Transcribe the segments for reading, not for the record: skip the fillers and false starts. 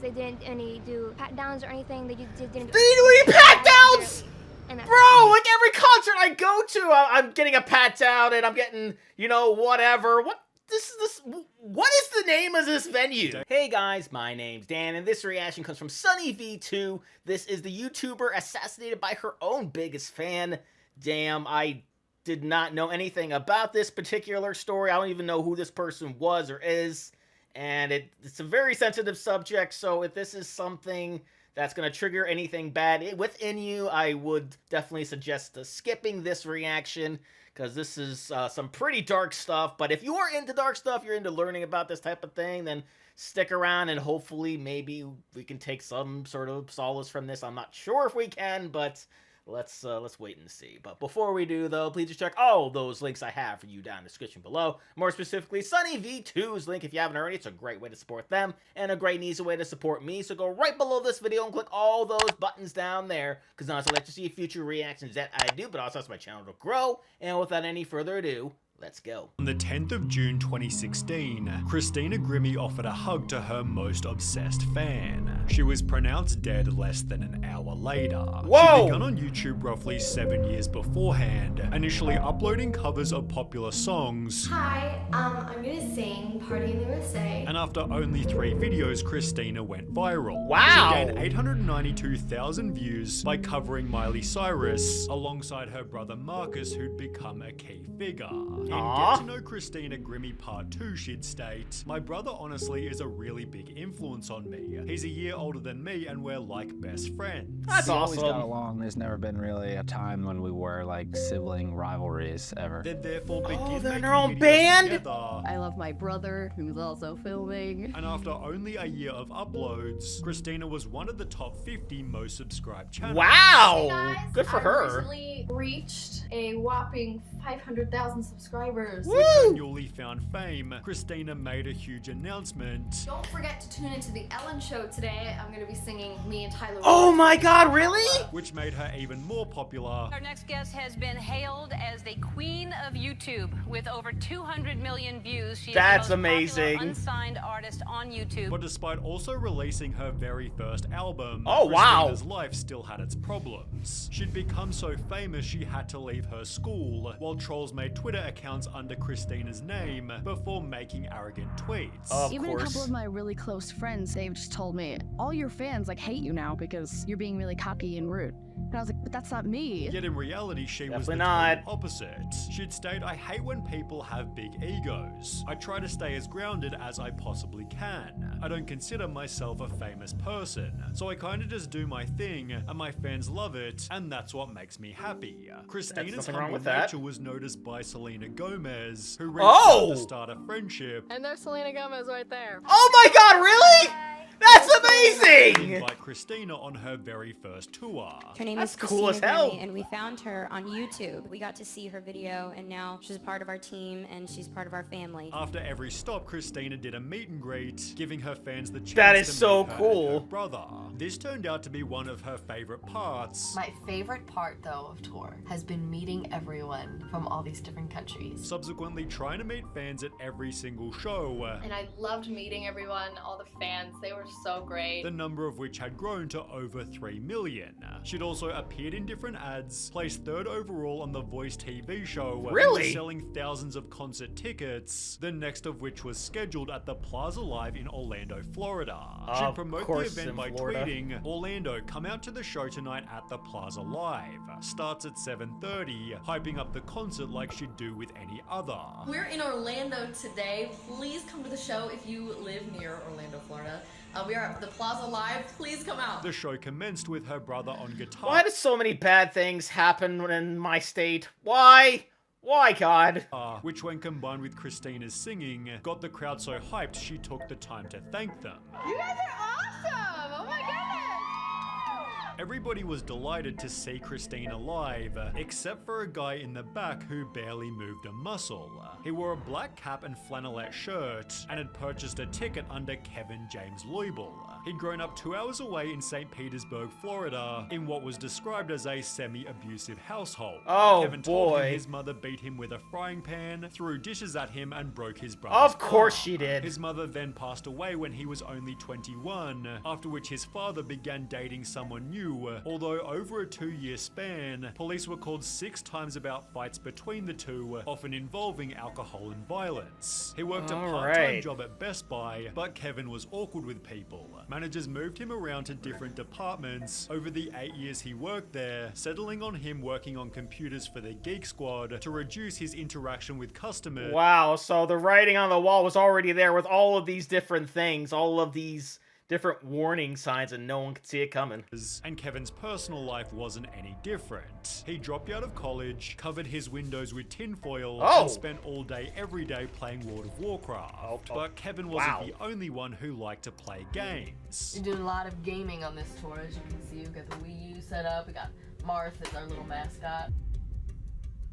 They didn't any do pat downs or anything. They just didn't. They didn't do any pat downs. Bro, like every concert I go to, I'm getting a pat down and I'm getting, you know, whatever. What is the name of this venue? Hey guys, my name's Dan, and this reaction comes from SunnyV2. This is the YouTuber assassinated by her own biggest fan. Damn, I did not know anything about this particular story. I don't even know who this person was or is. And it's a very sensitive subject, so if this is something that's going to trigger anything bad within you, I would definitely suggest skipping this reaction, because this is some pretty dark stuff. But if you are into dark stuff, you're into learning about this type of thing, then stick around and hopefully maybe we can take some sort of solace from this. I'm not sure if we can, but let's wait and see. But before we do, though, please just check all those links I have for you down in the description below. More specifically, SunnyV2's link if you haven't already. It's a great way to support them and a great and easy way to support me. So go right below this video and click all those buttons down there, because not only let you see future reactions that I do, but also helps my channel to grow. And without any further ado, let's go. On the 10th of June 2016, Christina Grimmie offered a hug to her most obsessed fan. She was pronounced dead less than an hour later. Whoa! She'd begun on YouTube roughly 7 years beforehand, initially uploading covers of popular songs. Hi, I'm gonna sing Party in the USA. And after only 3 videos, Christina went viral. Wow! She gained 892,000 views by covering Miley Cyrus, alongside her brother Marcus, who'd become a key figure. In Get to Know Christina Grimmie Part 2, she'd state, "My brother honestly is a really big influence on me. He's a year older than me and we're like best friends." That's we always awesome. got along. There's never been really a time when we were like sibling rivalries ever. They'd therefore begin they're in making their own videos band? together. I love my brother, who's also filming. And after only a year of uploads, Christina was one of the top 50 most subscribed channels. Wow! Hey guys, Good for I her. recently reached a whopping 500,000 subscribers. With her newly found fame, Christina made a huge announcement. Don't forget to tune into the Ellen Show today. I'm gonna be singing me and Tyler. Oh my god, really? Which made her even more popular. Our next guest has been hailed as the queen of YouTube with over 200 million views. She That's is the most amazing. popular unsigned artist on YouTube. But despite also releasing her very first album, Oh, wow. Christina's life still had its problems. She'd become so famous she had to leave her school, while trolls made Twitter accounts under Christina's name before making arrogant tweets. Of Even course. a couple of my really close friends, they've just told me, all your fans like hate you now because you're being really cocky and rude. And I was like, but that's not me. Yet in reality, she was the Definitely not. total opposite. She'd state, "I hate when people have big egos. I try to stay as grounded as I possibly can. I don't consider myself a famous person, so I kinda just do my thing, and my fans love it, and that's what makes me happy." Christina's nothing wrong humble with that. nature was noticed by Selena Gomez, who reached Oh! out to start a friendship. And there's Selena Gomez right there. Oh my god, really? That's amazing! Invite Christina on her very first tour. Her name That's is cool as Christina hell. Grimmie, and we found her on YouTube. We got to see her video, and now she's a part of our team, and she's part of our family. After every stop, Christina did a meet and greet, giving her fans the chance That is to so meet her cool. and her brother. This turned out to be one of her favorite parts. My favorite part, though, of tour has been meeting everyone from all these different countries. Subsequently trying to meet fans at every single show, And I loved meeting everyone, all the fans. They were so great. the number of which had grown to over 3 million. She'd also appeared in different ads, placed 3rd overall on The Voice TV show, Really? and selling thousands of concert tickets, the next of which was scheduled at the Plaza Live in Orlando, Florida. She'd Of promote the course, event in by Florida. tweeting, "Orlando, come out to the show tonight at the Plaza Live. Starts at 7:30, hyping up the concert like she'd do with any other." We're in Orlando today. Please come to the show if you live near Orlando, Florida. We are at the Plaza Live. Please come out. The show commenced with her brother on guitar. Why do so many bad things happen in my state? Why? Why, God? Which when combined with Christina's singing, got the crowd so hyped she took the time to thank them. You guys are awesome! Oh my goodness! Everybody was delighted to see Christine alive, except for a guy in the back who barely moved a muscle. He wore a black cap and flannelette shirt, and had purchased a ticket under Kevin James Leubel. He'd grown up 2 hours away in St. Petersburg, Florida, in what was described as a semi-abusive household. Oh, Kevin told boy. him his mother beat him with a frying pan, threw dishes at him, and broke his brother's Of course arm. she did. His mother then passed away when he was only 21, after which his father began dating someone new, although over a 2-year span, police were called 6 times about fights between the two, often involving alcohol and violence. He worked a part-time job at Best Buy, but Kevin was awkward with people. Managers moved him around to different departments over the 8 years he worked there, settling on him working on computers for the Geek Squad to reduce his interaction with customers. Wow, so the writing on the wall was already there with all of these different things, all of these different warning signs, and no one could see it coming. And Kevin's personal life wasn't any different. He dropped out of college, covered his windows with tinfoil, and spent all day every day playing World of Warcraft. But Kevin wasn't the only one who liked to play games. You're doing a lot of gaming on this tour, as you can see. We've got the Wii U set up, we got Marth as our little mascot.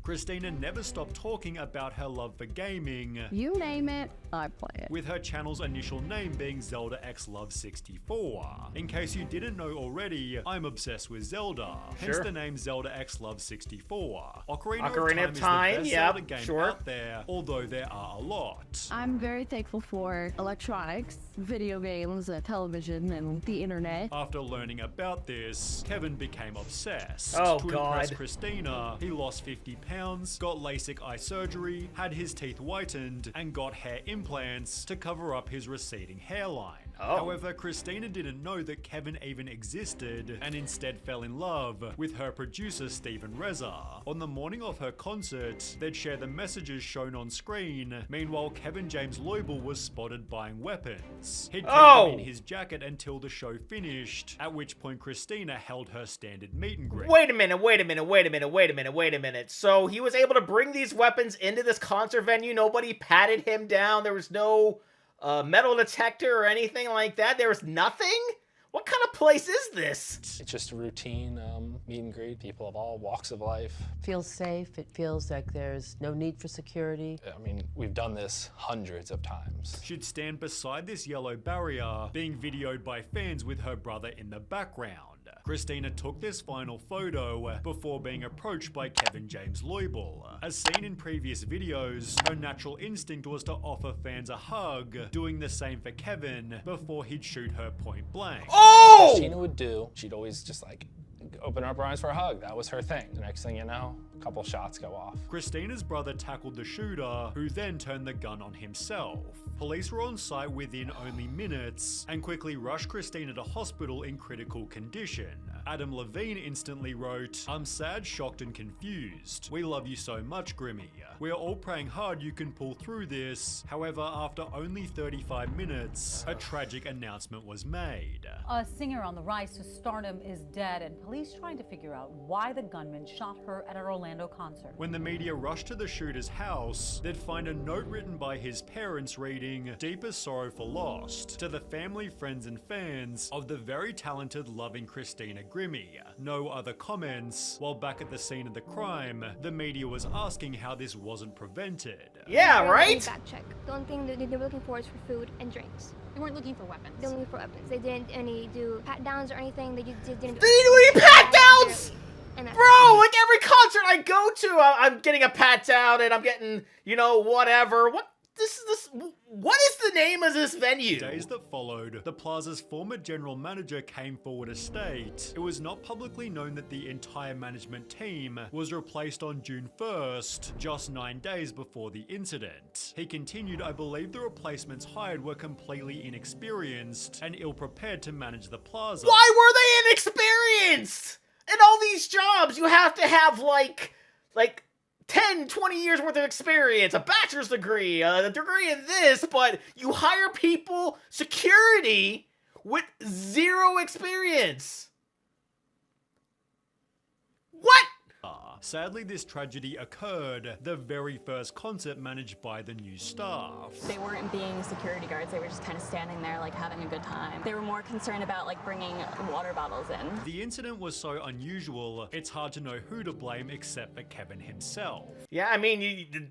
Christina never stopped talking about her love for gaming. You name it, I play it. With her channel's initial name being Zelda X Love 64. In case you didn't know already, I'm obsessed with Zelda. Hence the name Zelda X Love 64. Ocarina of Time is the best Zelda game out there, although there are a lot. I'm very thankful for electronics, video games, television, and the internet. After learning about this, Kevin became obsessed. Oh, to God. impress Christina, he lost 50 pounds, got LASIK eye surgery, had his teeth whitened, and got hair implants to cover up his receding hairline. However, Christina didn't know that Kevin even existed, and instead fell in love with her producer Stephen Reza. On the morning of her concert, they'd share the messages shown on screen. Meanwhile, Kevin James Leubel was spotted buying weapons. He'd keep them in his jacket until the show finished, at which point Christina held her standard meet and greet. Wait a minute. So he was able to bring these weapons into this concert venue. Nobody patted him down. There was no metal detector or anything like that. There was nothing? What kind of place is this? It's just a routine meet and greet. People of all walks of life. Feels safe. It feels like there's no need for security. I mean, we've done this hundreds of times. She'd stand beside this yellow barrier, being videoed by fans with her brother in the background. Christina took this final photo before being approached by Kevin James Leubel. As seen in previous videos, her natural instinct was to offer fans a hug, doing the same for Kevin before he'd shoot her point blank. What Christina would do, she'd always just like open up her arms for a hug. That was her thing. The next thing you know, a couple shots go off. Christina's brother tackled the shooter, who then turned the gun on himself. Police were on site within only minutes and quickly rushed Christina to hospital in critical condition. Adam Levine instantly wrote, "I'm sad, shocked, and confused. We love you so much, Grimmy. We are all praying hard you can pull through this." However, after only 35 minutes, a tragic announcement was made. A singer on the rise to stardom is dead, and police trying to figure out why the gunman shot her at an Orlando concert. When the media rushed to the shooter's house, they'd find a note written by his parents reading, "Deepest sorrow for lost, to the family, friends, and fans of the very talented, loving Christina Grimmie. No other comments." While back at the scene of the crime, the media was asking how this wasn't prevented. Yeah, right? Fact check. The only thing that they were looking for is for food and drinks. They weren't looking for weapons. They were looking for weapons. They didn't do pat downs or anything. They just didn't do. They didn't do any pat downs! Bro, like every concert I go to, I'm getting a pat down and I'm getting, you know, whatever. What is the name of this venue? Days that followed, the plaza's former general manager came forward to state it was not publicly known that the entire management team was replaced on June 1st, just 9 days before the incident. He continued, "I believe the replacements hired were completely inexperienced and ill-prepared to manage the plaza." Why were they inexperienced? In all these jobs, you have to have like 10, 20 years worth of experience, a bachelor's degree, a degree in this, but you hire people, security, with zero experience. What? Sadly, this tragedy occurred the very first concert managed by the new staff. They weren't being security guards, they were just kind of standing there like having a good time. They were more concerned about like bringing water bottles in. The incident was so unusual, it's hard to know who to blame except for Kevin himself. Yeah, I mean, you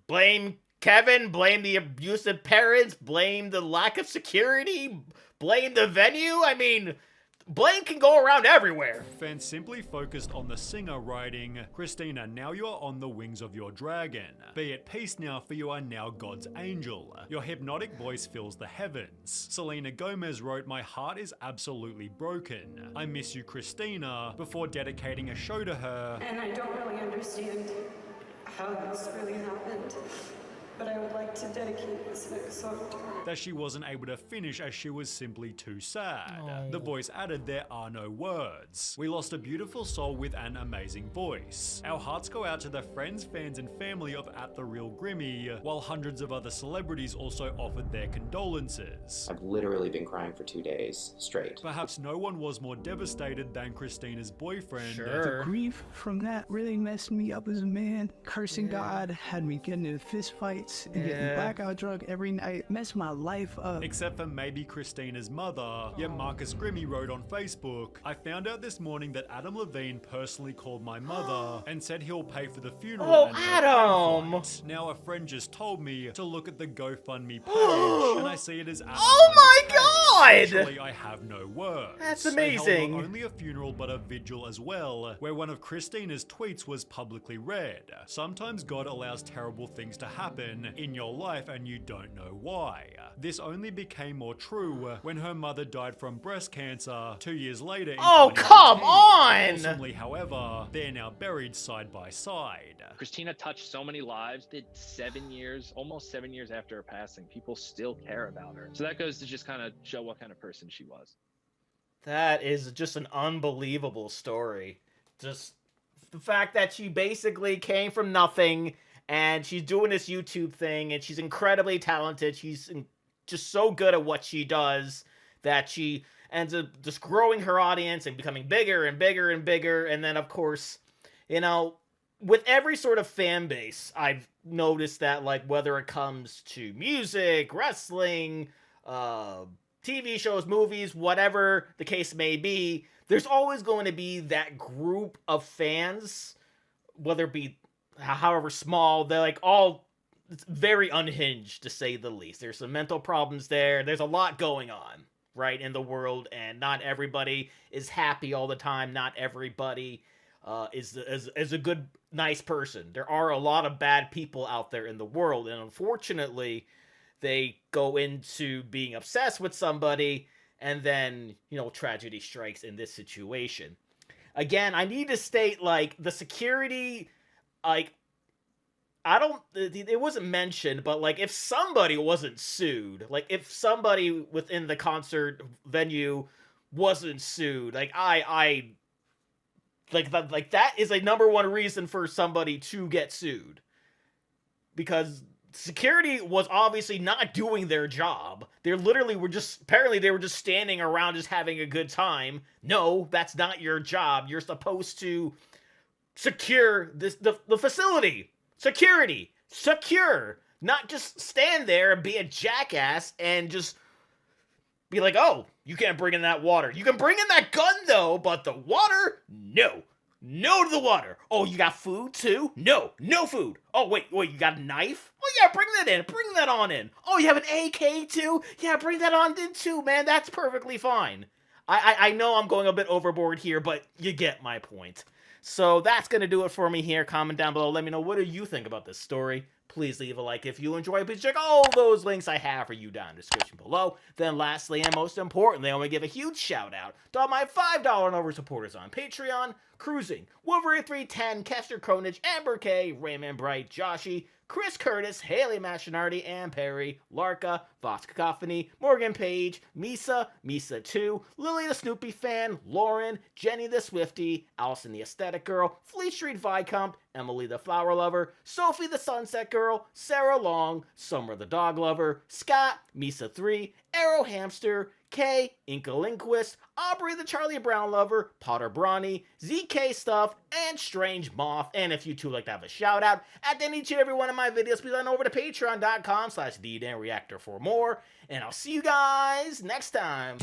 blame Kevin, blame the abusive parents, blame the lack of security, blame the venue. I mean, blame can go around everywhere. Fans simply focused on the singer writing, "Christina, now you are on the wings of your dragon. Be at peace now, for you are now God's angel. Your hypnotic voice fills the heavens." Selena Gomez wrote, "My heart is absolutely broken. I miss you, Christina," before dedicating a show to her. And I don't really understand how this really happened, but I would like to dedicate this next song to her. That she wasn't able to finish as she was simply too sad. The voice added, "There are no words. We lost a beautiful soul with an amazing voice. Our hearts go out to the friends, fans, and family of @TheRealGrimmy," while hundreds of other celebrities also offered their condolences. I've literally been crying for 2 days straight. Perhaps no one was more devastated than Christina's boyfriend. The grief from that really messed me up as a man. Cursing God, had me getting into fist fights and getting blackout drunk every night. Messed my life up. Except for maybe Christina's mother. Yet Marcus Grimmy wrote on Facebook, "I found out this morning that Adam Levine personally called my mother and said he'll pay for the funeral." Oh, and Adam! flight. Now a friend just told me to look at the GoFundMe page, and I see it as Adam. Oh my God! Literally, I have no words. That's They held amazing. not only a funeral but a vigil as well, where one of Christina's tweets was publicly read. "Sometimes God allows terrible things to happen in your life and you don't know why." This only became more true when her mother died from breast cancer 2 years later in Oh, 2018. come on! Awesomely, however, they're now buried side by side. Christina touched so many lives. Did 7 years, almost 7 years after her passing, people still care about her. So that goes to just kind of show what kind of person she was. That is just an unbelievable story. Just the fact that she basically came from nothing and she's doing this YouTube thing and she's incredibly talented. She's just so good at what she does that she ends up just growing her audience and becoming bigger and bigger and bigger. And then, of course, you know, with every sort of fan base, I've noticed that, like, whether it comes to music, wrestling, TV shows, movies, whatever the case may be, there's always going to be that group of fans, whether it be however small, they're like all very unhinged, to say the least. There's some mental problems there. There's a lot going on, right, in the world, and not everybody is happy all the time. Not everybody is a good, nice person. There are a lot of bad people out there in the world, and unfortunately, they go into being obsessed with somebody, and then, you know, tragedy strikes in this situation. Again, I need to state, like, the security, like, it wasn't mentioned, but, like, if somebody wasn't sued, like, if somebody within the concert venue wasn't sued, like, like that is a #1 reason for somebody to get sued. Because security was obviously not doing their job. They literally were apparently they were just standing around just having a good time. No, that's not your job. You're supposed to secure the facility. Security. Secure. Not just stand there and be a jackass and just be like, oh, you can't bring in that water. You can bring in that gun, though, but the water? No. No to the water. Oh, you got food, too? No. No food. Oh, wait, you got a knife? Oh, yeah, bring that in. Bring that on in. Oh, you have an AK, too? Yeah, bring that on in, too, man. That's perfectly fine. I know I'm going a bit overboard here, but you get my point. So that's going to do it for me here. Comment down below. Let me know, what do you think about this story? Please leave a like if you enjoy. Please check all those links I have for you down in the description below. Then lastly, and most importantly, I want to give a huge shout out to all my $5 and over supporters on Patreon: Cruising, Wolverine 310, Kester Kronich, Amber K, Raymond Bright, Joshi, Chris Curtis, Haley Machinardi, Ann Perry, Larka, Vox Cacophony, Morgan Page, Misa, Misa2, Lily the Snoopy Fan, Lauren, Jenny the Swiftie, Allison the Aesthetic Girl, Fleet Street Viscount, Emily the Flower Lover, Sophie the Sunset Girl, Sarah Long, Summer the Dog Lover, Scott, Misa3, Arrow Hamster, K, Inkalinquist, Aubrey the Charlie Brown Lover, Potter Brawny, ZK Stuff, and Strange Moth. And if you two like to have a shout out at the end of each and every one of my videos, please head over to patreon.com/TheDanReactor for more. And I'll see you guys next time.